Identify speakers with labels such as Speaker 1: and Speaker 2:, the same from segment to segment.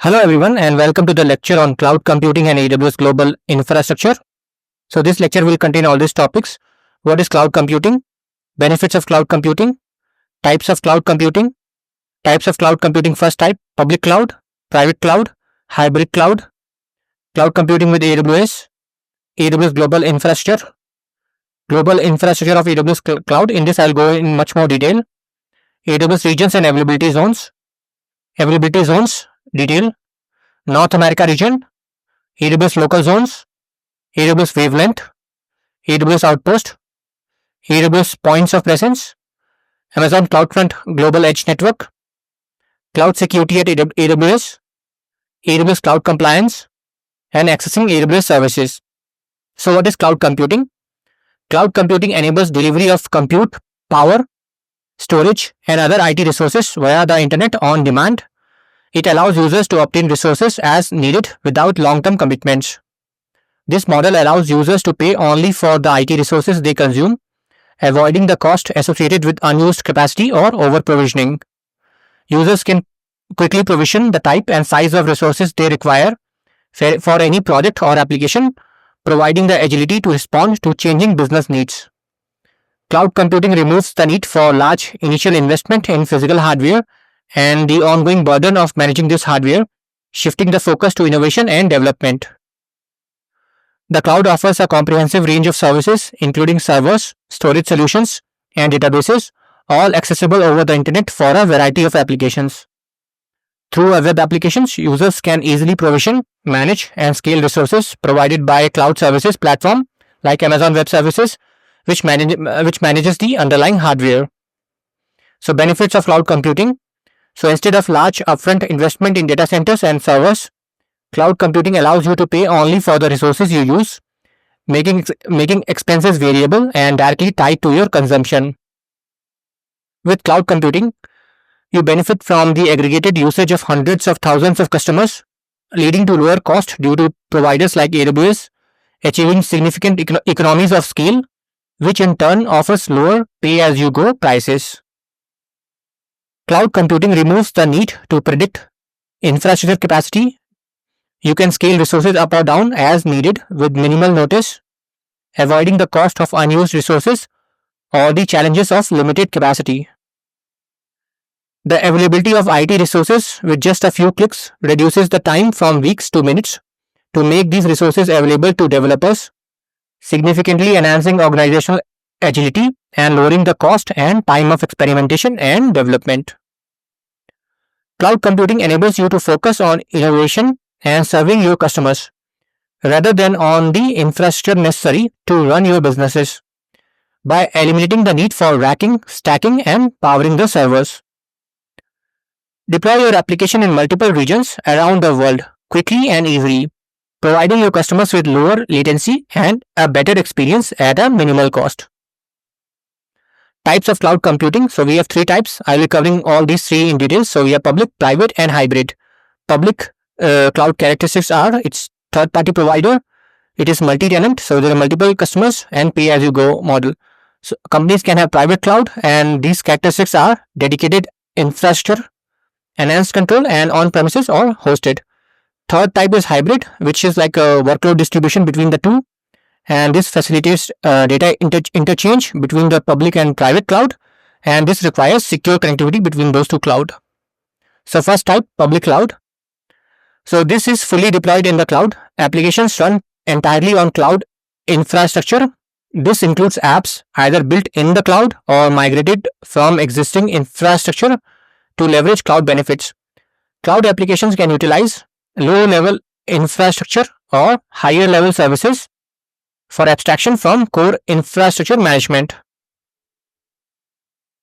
Speaker 1: Hello everyone and welcome to the lecture on cloud computing and AWS global infrastructure. So this lecture will contain all these topics. What is cloud computing? Benefits of cloud computing, types of cloud computing, first type, public cloud, private cloud, hybrid cloud, cloud computing with AWS, AWS global infrastructure of AWS cloud. In this I'll go in much more detail. AWS regions and availability zones, detail. North America region, AWS local zones, AWS wavelength, AWS outpost, AWS points of presence, Amazon CloudFront global edge network, cloud security at AWS, AWS cloud compliance, and accessing AWS services. So what is cloud computing? Cloud computing enables delivery of compute, power, storage, and other IT resources via the internet on demand. It allows users to obtain resources as needed without long-term commitments. This model allows users to pay only for the IT resources they consume, avoiding the cost associated with unused capacity or over-provisioning. Users can quickly provision the type and size of resources they require for any project or application, providing the agility to respond to changing business needs. Cloud computing removes the need for large initial investment in physical hardware and the ongoing burden of managing this hardware, shifting the focus to innovation and development. The cloud offers a comprehensive range of services, including servers, storage solutions, and databases, all accessible over the internet for a variety of applications. Through web applications, users can easily provision, manage, and scale resources provided by a cloud services platform like Amazon Web Services, which manages the underlying hardware. So, benefits of cloud computing. So instead of large upfront investment in data centers and servers, cloud computing allows you to pay only for the resources you use, making expenses variable and directly tied to your consumption. With cloud computing, you benefit from the aggregated usage of hundreds of thousands of customers, leading to lower cost due to providers like AWS, achieving significant economies of scale, which in turn offers lower pay-as-you-go prices. Cloud computing removes the need to predict infrastructure capacity. You can scale resources up or down as needed with minimal notice, avoiding the cost of unused resources or the challenges of limited capacity. The availability of IT resources with just a few clicks reduces the time from weeks to minutes to make these resources available to developers, significantly enhancing organizational agility and lowering the cost and time of experimentation and development. Cloud computing enables you to focus on innovation and serving your customers, rather than on the infrastructure necessary to run your businesses, by eliminating the need for racking, stacking, and powering the servers. Deploy your application in multiple regions around the world quickly and easily, providing your customers with lower latency and a better experience at a minimal cost. Types of cloud computing. So we have three types. I will be covering all these three in detail. So we have public, private, and hybrid. Public cloud characteristics are its third-party provider. It is multi-tenant, so there are multiple customers, and pay-as-you-go model. So companies can have private cloud, and these characteristics are dedicated infrastructure, enhanced control, and on-premises or hosted. Third type is hybrid, which is like a workload distribution between the two. And this facilitates data interchange between the public and private cloud, and this requires secure connectivity between those two clouds. So first type, public cloud. So this is fully deployed in the cloud. Applications run entirely on cloud infrastructure. This includes apps either built in the cloud or migrated from existing infrastructure to leverage cloud benefits. Cloud applications can utilize low-level infrastructure or higher-level services for abstraction from core infrastructure management.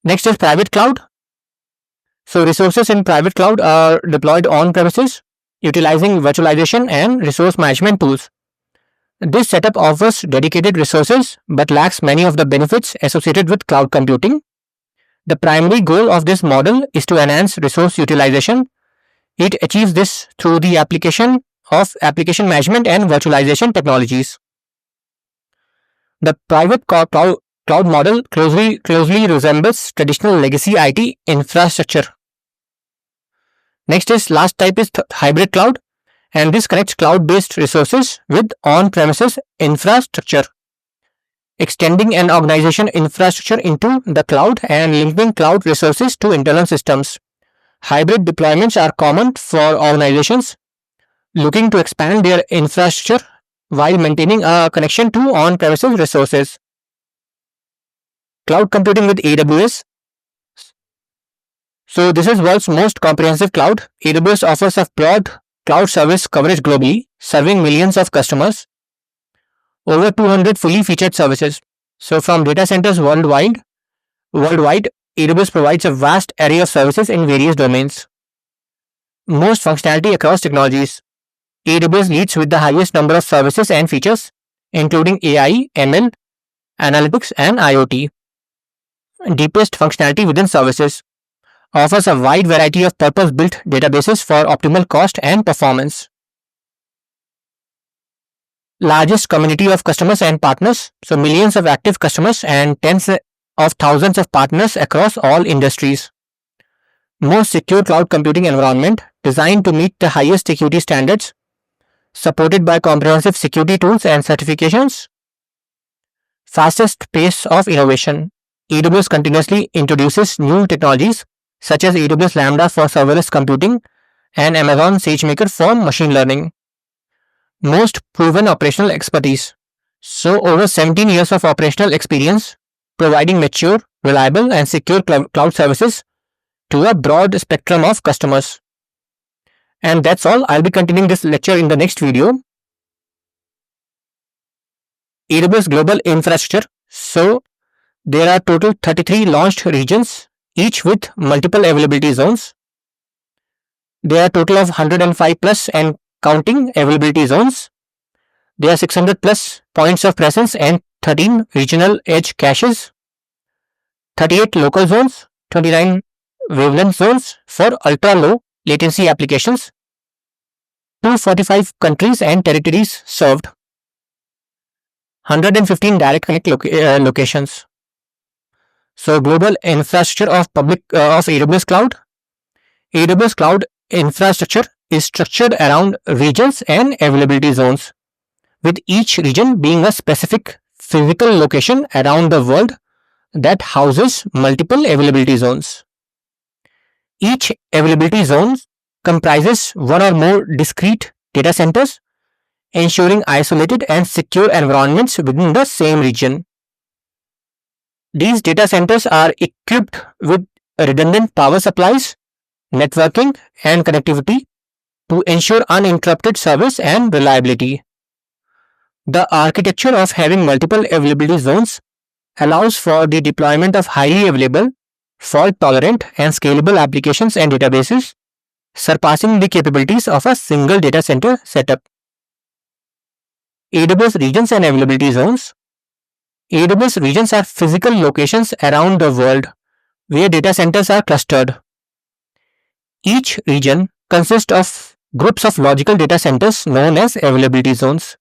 Speaker 1: Next is private cloud. So resources in private cloud are deployed on premises, utilizing virtualization and resource management tools. This setup offers dedicated resources but lacks many of the benefits associated with cloud computing. The primary goal of this model is to enhance resource utilization. It achieves this through the application of application management and virtualization technologies. The private cloud model closely resembles traditional legacy IT infrastructure. Next is last type is hybrid cloud, and this connects cloud-based resources with on-premises infrastructure, extending an organization infrastructure into the cloud and linking cloud resources to internal systems. Hybrid deployments are common for organizations looking to expand their infrastructure while maintaining a connection to on-premises resources. Cloud computing with AWS. So this is world's most comprehensive cloud. AWS offers a broad cloud service coverage globally, serving millions of customers. Over 200 fully featured services. So from data centers worldwide, AWS provides a vast array of services in various domains. Most functionality across technologies. AWS leads with the highest number of services and features, including AI, ML, analytics, and IoT. Deepest functionality within services. Offers a wide variety of purpose-built databases for optimal cost and performance. Largest community of customers and partners, so millions of active customers and tens of thousands of partners across all industries. Most secure cloud computing environment designed to meet the highest security standards, supported by comprehensive security tools and certifications. Fastest pace of innovation. AWS continuously introduces new technologies such as AWS Lambda for serverless computing and Amazon SageMaker for machine learning. Most proven operational expertise. So over 17 years of operational experience providing mature, reliable and secure cloud services to a broad spectrum of customers. And that's all. I'll be continuing this lecture in the next video. AWS Global Infrastructure. So there are total 33 launched regions, each with multiple availability zones. There are total of 105 plus and counting availability zones. There are 600 plus points of presence and 13 regional edge caches, 38 local zones, 29 wavelength zones for ultra low latency applications, 245 countries and territories served, 115 direct connect locations. So global infrastructure of AWS Cloud. AWS Cloud infrastructure is structured around regions and availability zones, with each region being a specific physical location around the world that houses multiple availability zones. Each availability zone comprises one or more discrete data centers, ensuring isolated and secure environments within the same region. These data centers are equipped with redundant power supplies, networking, and connectivity to ensure uninterrupted service and reliability. The architecture of having multiple availability zones allows for the deployment of highly available, fault-tolerant, and scalable applications and databases, surpassing the capabilities of a single data center setup. AWS regions and availability zones. AWS regions are physical locations around the world where data centers are clustered. Each region consists of groups of logical data centers known as availability zones.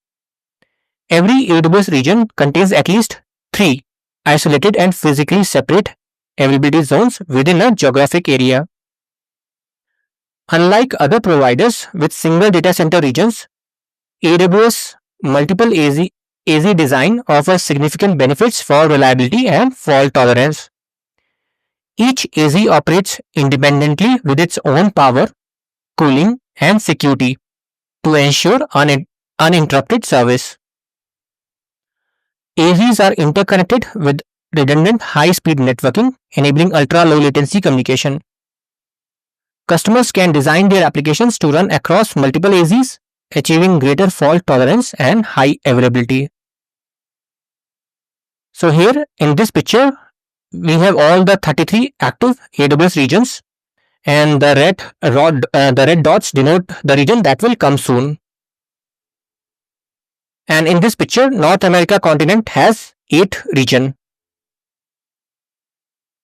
Speaker 1: Every AWS region contains at least 3 isolated and physically separate availability zones within a geographic area. Unlike other providers with single data center regions, AWS multiple AZ design offers significant benefits for reliability and fault tolerance. Each AZ operates independently with its own power, cooling, and security to ensure uninterrupted service. AZs are interconnected with redundant high-speed networking, enabling ultra-low latency communication. Customers can design their applications to run across multiple AZs, achieving greater fault tolerance and high availability. So here in this picture, we have all the 33 active AWS regions, and the red dots denote the region that will come soon. And in this picture, North America continent has 8 regions.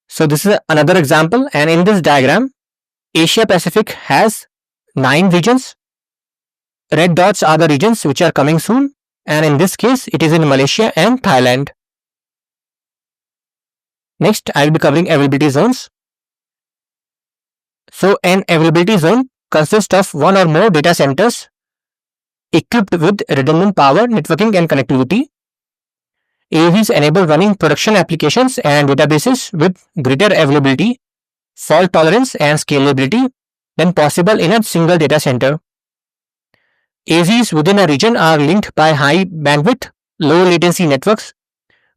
Speaker 1: So this is another example, and in this diagram, Asia Pacific has 9 regions. Red dots are the regions which are coming soon, and in this case, it is in Malaysia and Thailand. Next, I will be covering availability zones. So an availability zone consist of one or more data centers equipped with redundant power, networking, and connectivity. AVs enable running production applications and databases with greater availability, fault tolerance, and scalability than possible in a single data center. AVs within a region are linked by high bandwidth, low latency networks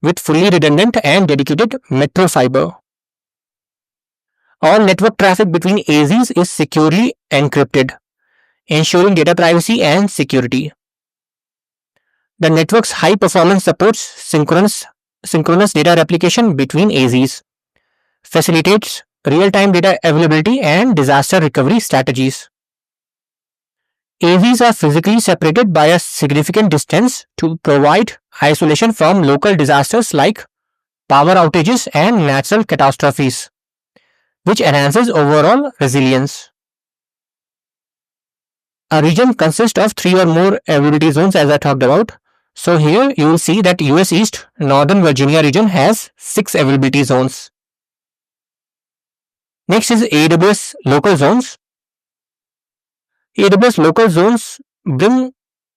Speaker 1: with fully redundant and dedicated metro fiber. All network traffic between AZs is securely encrypted, ensuring data privacy and security. The network's high performance supports synchronous data replication between AZs, facilitates real-time data availability and disaster recovery strategies. AZs are physically separated by a significant distance to provide isolation from local disasters like power outages and natural catastrophes, which enhances overall resilience. A region consists of 3 or more availability zones, as I talked about. So here you will see that US East Northern Virginia region has 6 availability zones. Next is AWS local zones. AWS local zones bring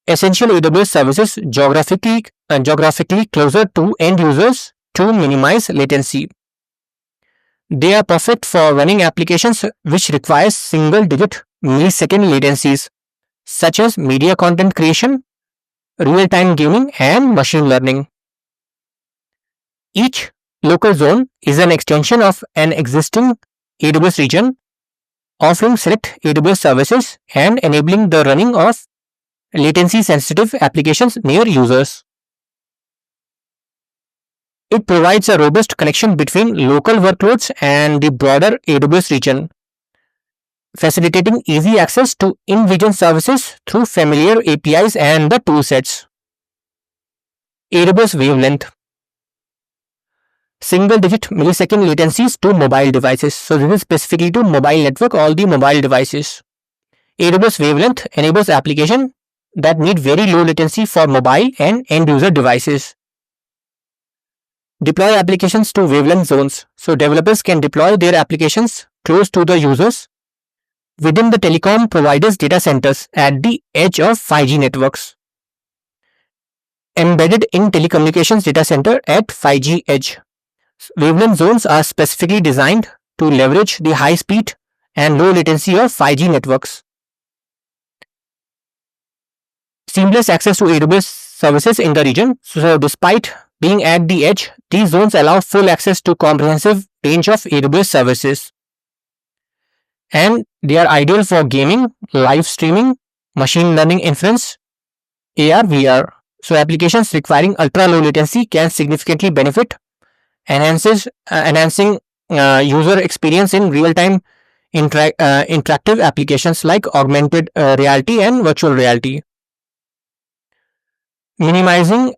Speaker 1: essential AWS services geographically closer to end users to minimize latency. They are perfect for running applications which require single-digit millisecond latencies, such as media content creation, real-time gaming, and machine learning. Each local zone is an extension of an existing AWS region, offering select AWS services and enabling the running of latency-sensitive applications near users. It provides a robust connection between local workloads and the broader AWS region, facilitating easy access to in-region services through familiar APIs and the toolsets. AWS wavelength. Single-digit millisecond latencies to mobile devices. So this is specifically to mobile network, all the mobile devices. AWS wavelength enables applications that need very low latency for mobile and end-user devices. Deploy applications to wavelength zones. So developers can deploy their applications close to the users within the telecom providers' data centers at the edge of 5G networks. Embedded in telecommunications data center at 5G edge. Wavelength zones are specifically designed to leverage the high speed and low latency of 5G networks. Seamless access to AWS services in the region. So despite being at the edge, these zones allow full access to comprehensive range of AWS services. And they are ideal for gaming, live streaming, machine learning inference, AR, VR. So applications requiring ultra-low latency can significantly benefit, enhancing user experience in real-time interactive applications like augmented reality and virtual reality. Minimizing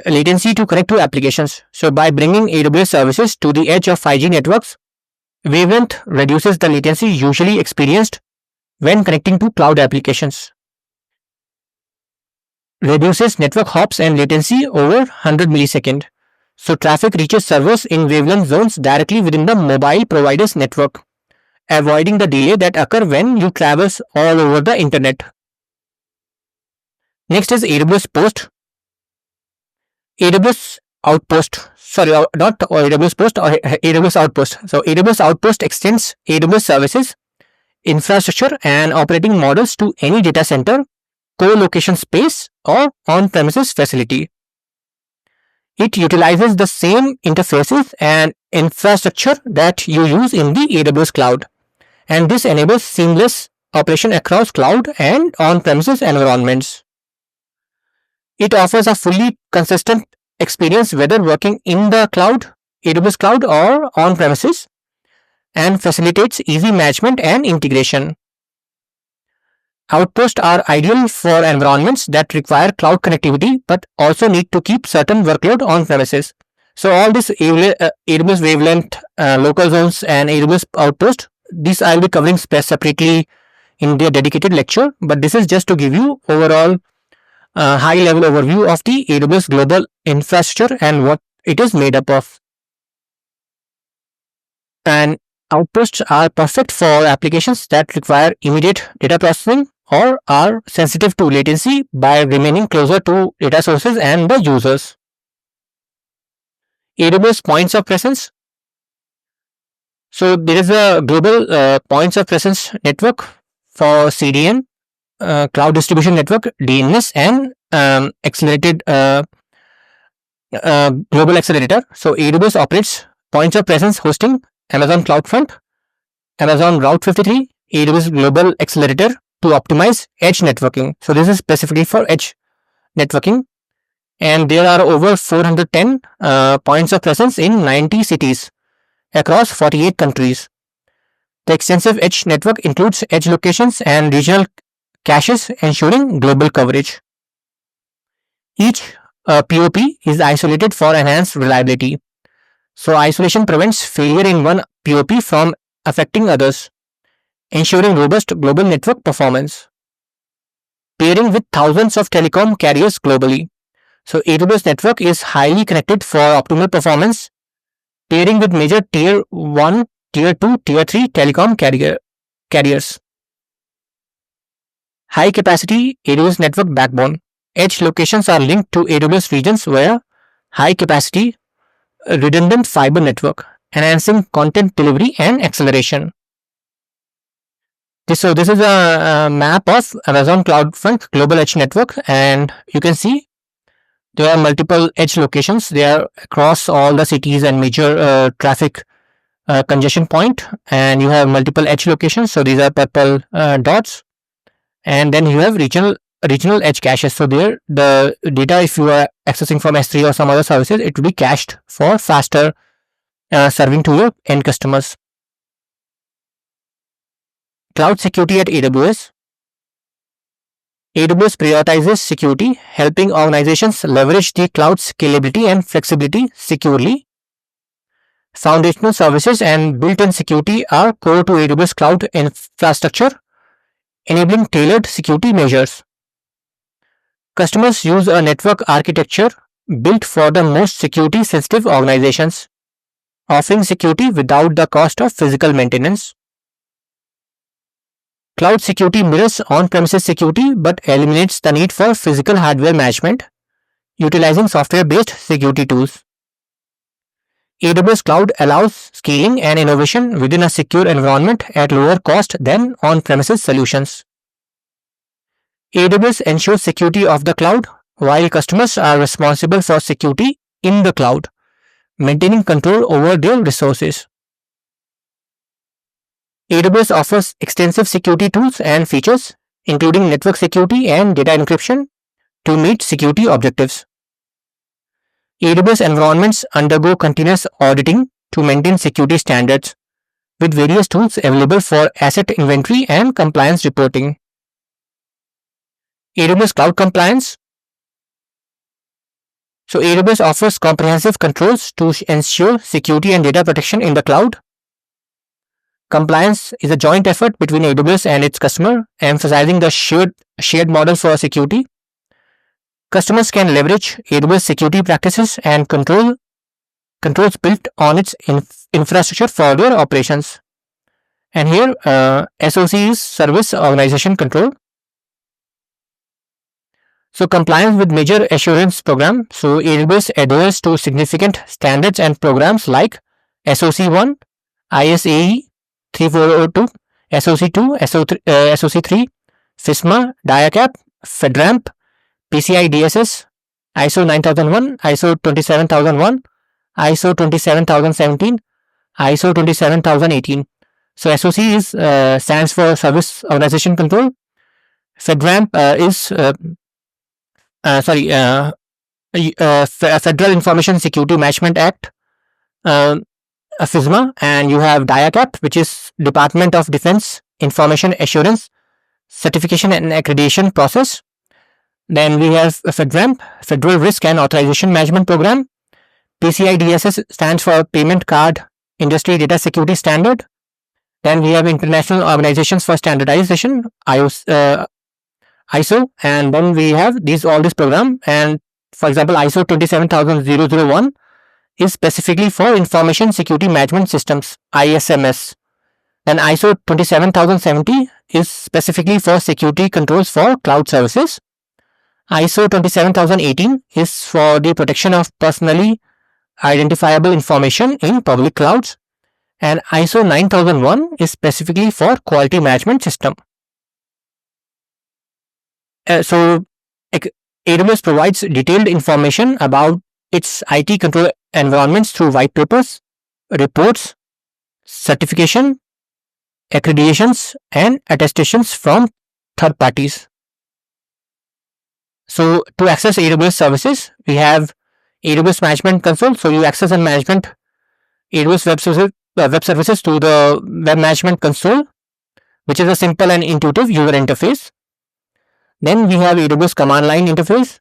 Speaker 1: latency to connect to applications. So by bringing AWS services to the edge of 5G networks, wavelength reduces the latency usually experienced when connecting to cloud applications. Reduces network hops and latency over 100 milliseconds. So traffic reaches servers in wavelength zones directly within the mobile provider's network, avoiding the delay that occur when you traverse all over the internet. Next is AWS Post. AWS Outpost. Sorry, not AWS Post or AWS Outpost. So AWS Outpost extends AWS services, infrastructure, and operating models to any data center, co-location space, or on-premises facility. It utilizes the same interfaces and infrastructure that you use in the AWS cloud, and this enables seamless operation across cloud and on-premises environments. It offers a fully consistent experience whether working in the cloud, AWS cloud, or on-premises, and facilitates easy management and integration. Outposts are ideal for environments that require cloud connectivity but also need to keep certain workload on premises. So all this AWS wavelength, local zones, and AWS Outpost, these I will be covering separately in their dedicated lecture, but this is just to give you overall high level overview of the AWS global infrastructure and what it is made up of. And Outposts are perfect for applications that require immediate data processing or are sensitive to latency by remaining closer to data sources and the users. AWS points of presence. So there is a global points of presence network for CDN, cloud distribution network, DNS, and accelerated global accelerator. So AWS operates points of presence hosting, Amazon CloudFront, Amazon Route 53, AWS Global Accelerator to optimize edge networking. So this is specifically for edge networking. And there are over 410 points of presence in 90 cities across 48 countries. The extensive edge network includes edge locations and regional caches, ensuring global coverage. Each POP is isolated for enhanced reliability. So isolation prevents failure in one POP from affecting others, ensuring robust global network performance. Pairing with thousands of telecom carriers globally. So AWS network is highly connected for optimal performance, pairing with major tier 1, tier 2, tier 3 telecom carriers. High capacity AWS network backbone. Edge locations are linked to AWS regions via high capacity redundant fiber network, enhancing content delivery and acceleration. This is a map of Amazon CloudFront Global Edge Network, and you can see there are multiple edge locations. They are across all the cities and major traffic congestion point, and you have multiple edge locations. So these are purple dots, and then you have regional edge caches. So there, the data, if you are accessing from S3 or some other services, it will be cached for faster serving to your end customers. Cloud security at AWS. AWS prioritizes security, helping organizations leverage the cloud scalability and flexibility securely. Foundational services and built-in security are core to AWS cloud infrastructure, enabling tailored security measures. Customers use a network architecture built for the most security-sensitive organizations, offering security without the cost of physical maintenance. Cloud security mirrors on-premises security but eliminates the need for physical hardware management, utilizing software-based security tools. AWS Cloud allows scaling and innovation within a secure environment at lower cost than on-premises solutions. AWS ensures security of the cloud, while customers are responsible for security in the cloud, maintaining control over their resources. AWS offers extensive security tools and features, including network security and data encryption, to meet security objectives. AWS environments undergo continuous auditing to maintain security standards, with various tools available for asset inventory and compliance reporting. AWS Cloud Compliance. So AWS offers comprehensive controls to ensure security and data protection in the cloud. Compliance is a joint effort between AWS and its customer, emphasizing the shared model for security. Customers can leverage AWS security practices and controls built on its infrastructure for their operations. And here, SOC is Service Organization Control. So compliance with major assurance program. So AWS adheres to significant standards and programs like SOC 1, ISAE 3402, SOC 2, SOC 3, FISMA, DIACAP, FedRAMP, PCI DSS, ISO 9001, ISO 27001, ISO 27017, ISO 27018. So SOC stands for Service Organization Control. FedRAMP is Federal Information Security Management Act, FISMA, and you have DIACAP, which is Department of Defense Information Assurance Certification and Accreditation Process. Then we have FedRAMP, Federal Risk and Authorization Management Program. PCI DSS stands for Payment Card Industry Data Security Standard. Then we have International Organizations for Standardization, ISO, and then we have all this program. And for example, ISO 27001 is specifically for Information Security Management Systems, ISMS. Then ISO 27070 is specifically for security controls for cloud services. ISO 27018 is for the protection of personally identifiable information in public clouds. And ISO 9001 is specifically for quality management system. So AWS provides detailed information about its IT control environments through white papers, reports, certification, accreditations, and attestations from third parties. So to access AWS services, we have AWS Management Console. So you access and management AWS web services to the Web Management Console, which is a simple and intuitive user interface. Then we have AWS Command Line interface,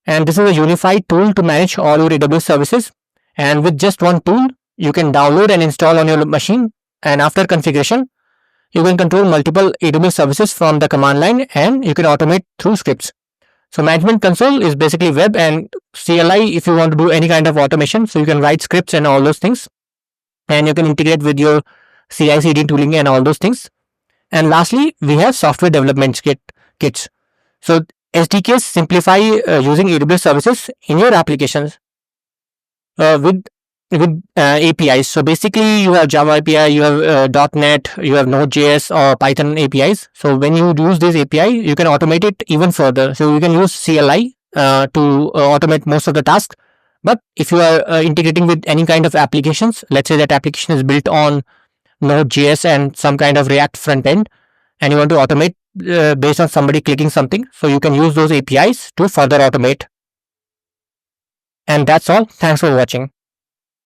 Speaker 1: and this is a unified tool to manage all your AWS services. And with just one tool, you can download and install on your machine, and after configuration, you can control multiple AWS services from the command line, and you can automate through scripts. So Management Console is basically web, and CLI if you want to do any kind of automation. So you can write scripts and all those things, and you can integrate with your CI/CD tooling and all those things. And lastly, we have software development kits. So SDKs simplify using AWS services in your applications with APIs. So basically, you have Java API, you have .NET, you have Node.js or Python APIs. So when you use this API, you can automate it even further. So you can use CLI to automate most of the tasks. But if you are integrating with any kind of applications, let's say that application is built on Node.js and some kind of React front end, and you want to automate based on somebody clicking something, so you can use those APIs to further automate. And that's all. Thanks for watching.